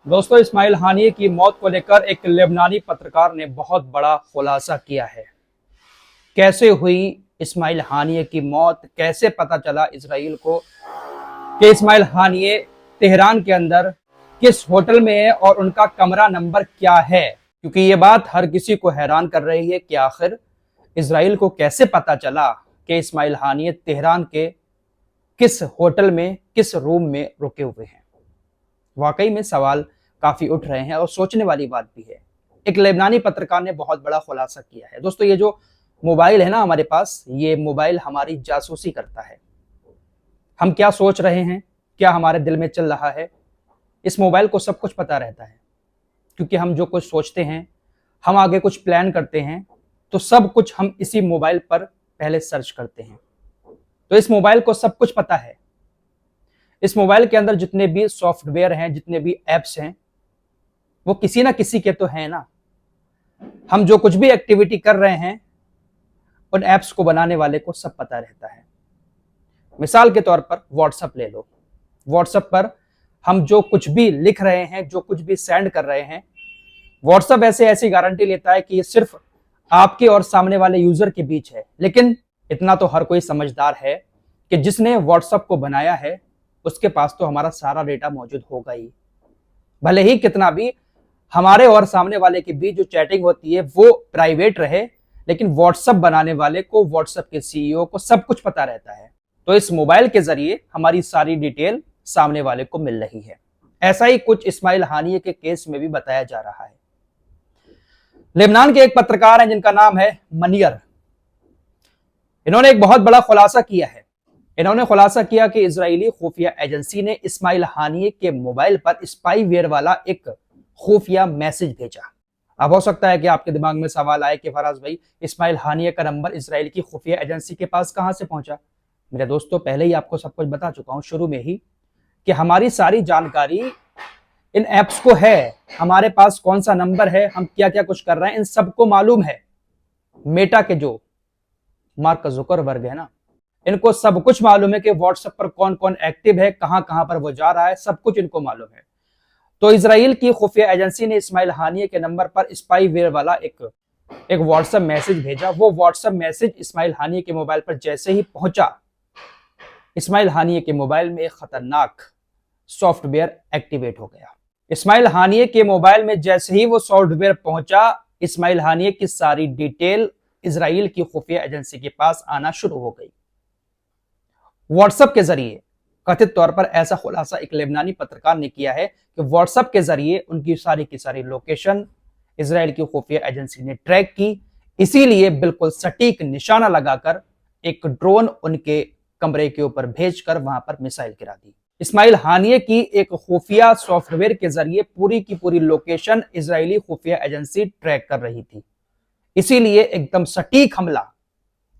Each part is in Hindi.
दोस्तों, इस्माइल हानिये की मौत को लेकर एक लेबनानी पत्रकार ने बहुत बड़ा खुलासा किया है। कैसे हुई इस्माइल हानिये की मौत, कैसे पता चला इजराइल को कि इस्माइल हानिये तेहरान के अंदर किस होटल में है और उनका कमरा नंबर क्या है। क्योंकि ये बात हर किसी को हैरान कर रही है कि आखिर इजराइल को कैसे पता चला कि इस्माइल हानिये तेहरान के किस होटल में, किस रूम में रुके हुए हैं। वाकई में सवाल काफी उठ रहे हैं और सोचने वाली बात भी है। एक लेबनानी पत्रकार ने बहुत बड़ा खुलासा किया है। दोस्तों, ये जो मोबाइल है ना हमारे पास, ये मोबाइल हमारी जासूसी करता है। हम क्या सोच रहे हैं, क्या हमारे दिल में चल रहा है, इस मोबाइल को सब कुछ पता रहता है। क्योंकि हम जो कुछ सोचते हैं, हम आगे कुछ प्लान करते हैं, तो सब कुछ हम इसी मोबाइल पर पहले सर्च करते हैं। तो इस मोबाइल को सब कुछ पता है। इस मोबाइल के अंदर जितने भी सॉफ्टवेयर हैं, जितने भी एप्स हैं, वो किसी ना किसी के तो हैं ना। हम जो कुछ भी एक्टिविटी कर रहे हैं, उन एप्स को बनाने वाले को सब पता रहता है। मिसाल के तौर पर व्हाट्सएप ले लो। व्हाट्सएप पर हम जो कुछ भी लिख रहे हैं, जो कुछ भी सेंड कर रहे हैं, व्हाट्सएप ऐसी गारंटी लेता है कि ये सिर्फ आपके और सामने वाले यूजर के बीच है। लेकिन इतना तो हर कोई समझदार है कि जिसने व्हाट्सएप को बनाया है उसके पास तो हमारा सारा डेटा मौजूद होगा ही। भले ही कितना भी हमारे और सामने वाले के बीच जो चैटिंग होती है वो प्राइवेट रहे, लेकिन व्हाट्सएप बनाने वाले को, व्हाट्सएप के सीईओ को सब कुछ पता रहता है। तो इस मोबाइल के जरिए हमारी सारी डिटेल सामने वाले को मिल रही है। ऐसा ही कुछ इस्माइल हानिये के केस में भी बताया जा रहा है। लेबनान के एक पत्रकार हैं जिनका नाम है मनियर। इन्होंने एक बहुत बड़ा खुलासा किया है। इन्होंने खुलासा किया कि इजरायली खुफिया एजेंसी ने इस्माइल हानिये के मोबाइल पर स्पाईवेयर वाला एक खुफिया मैसेज भेजा। अब हो सकता है कि आपके दिमाग में सवाल आए कि फराज भाई, इस्माइल हानिये का नंबर इजराइल की खुफिया एजेंसी के पास कहां से पहुंचा। मेरे दोस्तों, पहले ही आपको सब कुछ बता चुका हूं शुरू में ही कि हमारी सारी जानकारी इन एप्स को है। हमारे पास कौन सा नंबर है, हम क्या क्या कुछ कर रहे हैं, इन सबको मालूम है। मेटा के जो मार्क जुकरबर्ग है ना, इनको सब कुछ मालूम है कि व्हाट्सएप पर कौन कौन एक्टिव है, कहां कहां पर वो जा रहा है, सब कुछ इनको मालूम है। तो इजराइल की खुफिया एजेंसी ने इस्माइल हानिये के नंबर पर स्पाईवेयर वाला एक व्हाट्सएप मैसेज भेजा। वो व्हाट्सएप मैसेज इस्माइल हानिये के मोबाइल पर जैसे ही पहुंचा, इस्माइल हानिये के मोबाइल में एक खतरनाक सॉफ्टवेयर एक्टिवेट हो गया। इस्माइल हानिये के मोबाइल में जैसे ही वो सॉफ्टवेयर पहुंचा, इस्माइल हानिये की सारी डिटेल इजराइल की खुफिया एजेंसी के पास आना शुरू हो गई। व्हाट्सएप के जरिए कथित तौर पर ऐसा खुलासा एक लेबनानी पत्रकार ने किया है कि व्हाट्सएप के जरिए उनकी सारी की सारी लोकेशन इजराइल की खुफिया एजेंसी ने ट्रैक की। इसीलिए बिल्कुल सटीक निशाना लगाकर एक ड्रोन उनके कमरे के ऊपर भेजकर वहां पर मिसाइल गिरा दी। इस्माइल हानिये की एक खुफिया सॉफ्टवेयर के जरिए पूरी की पूरी लोकेशन इजरायली खुफिया एजेंसी ट्रैक कर रही थी। इसीलिए एकदम सटीक हमला,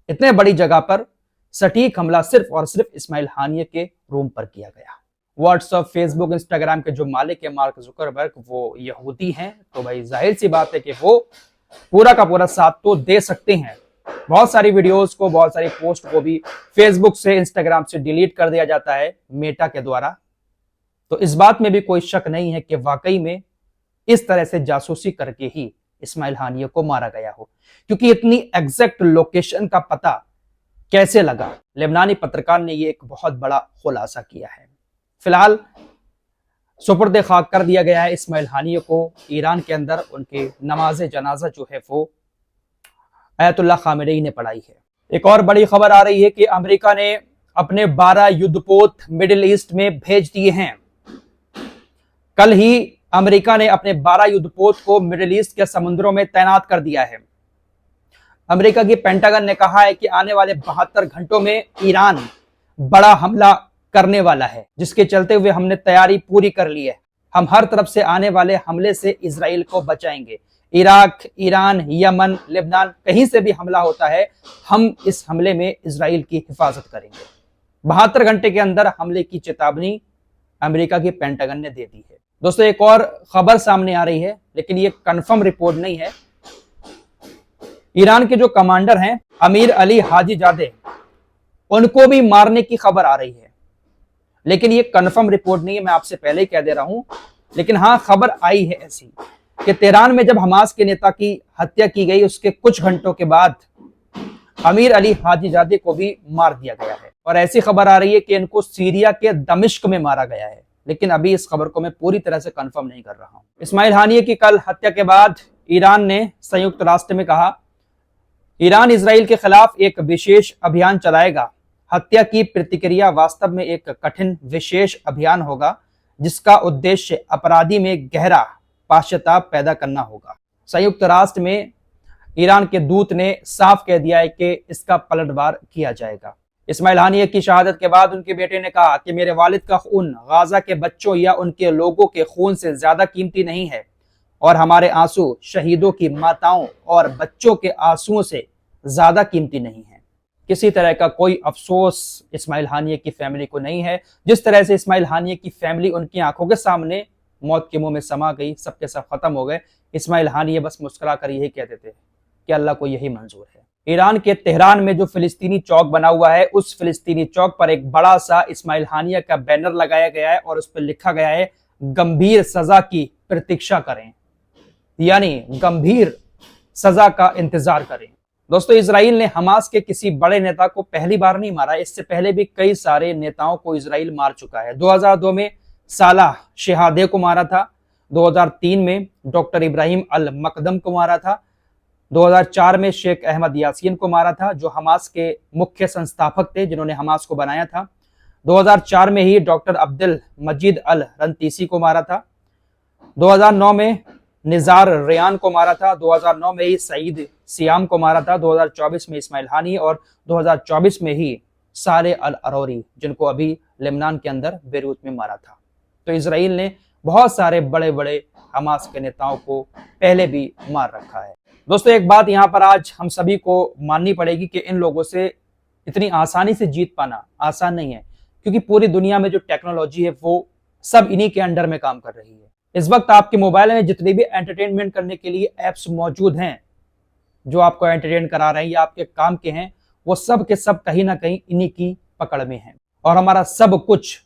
इतने बड़ी जगह पर सटीक हमला सिर्फ और सिर्फ इस्माइल हानिये के रूम पर किया गया। व्हाट्सएप, फेसबुक, इंस्टाग्राम के जो मालिक है मार्क जुकरबर्ग, वो यहूदी हैं। तो भाई जाहिर सी बात है कि वो पूरा का पूरा साथ तो दे सकते हैं। बहुत सारी वीडियोस को, बहुत सारी पोस्ट को भी फेसबुक से, इंस्टाग्राम से डिलीट कर दिया जाता है मेटा के द्वारा। तो इस बात में भी कोई शक नहीं है कि वाकई में इस तरह से जासूसी करके ही इस्माइल हानिये को मारा गया हो। क्योंकि इतनी एग्जैक्ट लोकेशन का पता कैसे लगा, लेबनानी पत्रकार ने ये एक बहुत बड़ा खुलासा किया है। फिलहाल सुपुर्द खाक कर दिया गया है इस्माइल हानिये को। ईरान के अंदर उनके नमाज जनाजा जो है वो अयतुल्लाह खामेनी ने पढ़ाई है। एक और बड़ी खबर आ रही है कि अमेरिका ने अपने 12 युद्धपोत मिडिल ईस्ट में भेज दिए हैं। कल ही अमेरिका ने अपने 12 युद्धपोत को मिडिल ईस्ट के समुद्रों में तैनात कर दिया है। अमेरिका की पेंटागन ने कहा है कि आने वाले 72 घंटों में ईरान बड़ा हमला करने वाला है, जिसके चलते हुए हमने तैयारी पूरी कर ली है। हम हर तरफ से आने वाले हमले से इजराइल को बचाएंगे। इराक, ईरान, यमन, लेबनान, कहीं से भी हमला होता है, हम इस हमले में इजराइल की हिफाजत करेंगे। 72 घंटे के अंदर हमले की चेतावनी अमेरिका की पेंटागन ने दे दी है। दोस्तों, एक और खबर सामने आ रही है, लेकिन ये कंफर्म रिपोर्ट नहीं है। ईरान के जो कमांडर हैं अमीर अली हाजीजादे, उनको भी मारने की खबर आ रही है, लेकिन ये कंफर्म रिपोर्ट नहीं है। मैं आपसे पहले ही कह दे रहा हूं लेकिन हाँ, खबर आई है ऐसी कि तेहरान में जब हमास के नेता की हत्या की गई, उसके कुछ घंटों के बाद अमीर अली हाजीजादे को भी मार दिया गया है। और ऐसी खबर आ रही है कि इनको सीरिया के दमिश्क में मारा गया है, लेकिन अभी इस खबर को मैं पूरी तरह से कंफर्म नहीं कर रहा हूं। इस्माइल हानिये की कल हत्या के बाद ईरान ने संयुक्त राष्ट्र में कहा, ईरान इजराइल के खिलाफ एक विशेष अभियान चलाएगा। हत्या की प्रतिक्रिया वास्तव में एक कठिन विशेष अभियान होगा जिसका उद्देश्य अपराधी में गहरा पश्चाताप पैदा करना होगा। संयुक्त राष्ट्र में ईरान के दूत ने साफ कह दिया है कि इसका पलटवार किया जाएगा। इस्माइल हानिये की शहादत के बाद उनके बेटे ने कहा कि मेरे वालिद का खून गाजा के बच्चों या उनके लोगों के खून से ज्यादा कीमती नहीं है और हमारे आंसू शहीदों की माताओं और बच्चों के आंसुओं से ज्यादा कीमती नहीं है। किसी तरह का कोई अफसोस इस्माइल हानिये की फैमिली को नहीं है। जिस तरह से इस्माइल हानिये की फैमिली उनकी आंखों के सामने मौत के मुंह में समा गई, सबके सब खत्म हो गए, इस्माइल हानिये बस मुस्कुरा कर यही कहते थे कि अल्लाह को यही मंजूर है। ईरान के तेहरान में जो फिलिस्तीनी चौक बना हुआ है, उस फिलिस्तीनी चौक पर एक बड़ा सा इस्माइल हानिये का बैनर लगाया गया है और उस पर लिखा गया है, गंभीर सजा की प्रतीक्षा करें, यानी गंभीर सजा का इंतजार करें। दोस्तों, इजराइल ने हमास के किसी बड़े नेता को पहली बार नहीं मारा, इससे पहले भी कई सारे नेताओं को इजराइल मार चुका है। 2002 में सालाह शेहादे को मारा था, 2003 में डॉक्टर इब्राहिम अल मकदम को मारा था, 2004 में शेख अहमद यासीन को मारा था जो हमास के मुख्य संस्थापक थे, जिन्होंने हमास को बनाया था। 2004 में ही डॉक्टर अब्दुल मजीद अल रंतीसी को मारा था। 2009 में निजार रेयान को मारा था। 2009 में ही सईद सियाम को मारा था। 2024 में इस्माइल हानिये और 2024 में ही साले अल अरोरी, जिनको अभी लेबनान के अंदर बेरूत में मारा था। तो इजराइल ने बहुत सारे बड़े बड़े हमास के नेताओं को पहले भी मार रखा है। दोस्तों, एक बात यहाँ पर आज हम सभी को माननी पड़ेगी कि इन लोगों से इतनी आसानी से जीत पाना आसान नहीं है, क्योंकि पूरी दुनिया में जो टेक्नोलॉजी है वो सब इन्हीं के अंडर में काम कर रही है। इस वक्त आपके मोबाइल में जितने भी एंटरटेनमेंट करने के लिए एप्स मौजूद हैं जो आपको एंटरटेन करा रहे हैं या आपके काम के हैं, वो सब के सब कहीं ना कहीं इन्हीं की पकड़ में हैं और हमारा सब कुछ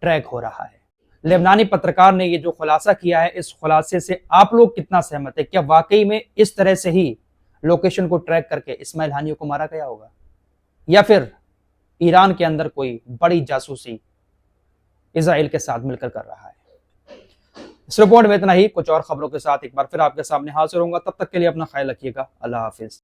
ट्रैक हो रहा है। लेबनानी पत्रकार ने ये जो खुलासा किया है, इस खुलासे से आप लोग कितना सहमत है? क्या वाकई में इस तरह से ही लोकेशन को ट्रैक करके इस्माइल हानिये को मारा गया होगा, या फिर ईरान के अंदर कोई बड़ी जासूसी इजराइल के साथ मिलकर कर रहा है? इस रिपोर्ट में इतना ही। कुछ और खबरों के साथ एक बार फिर आपके सामने हाजिर होऊंगा। तब तक के लिए अपना ख्याल रखिएगा। अल्लाह हाफिज।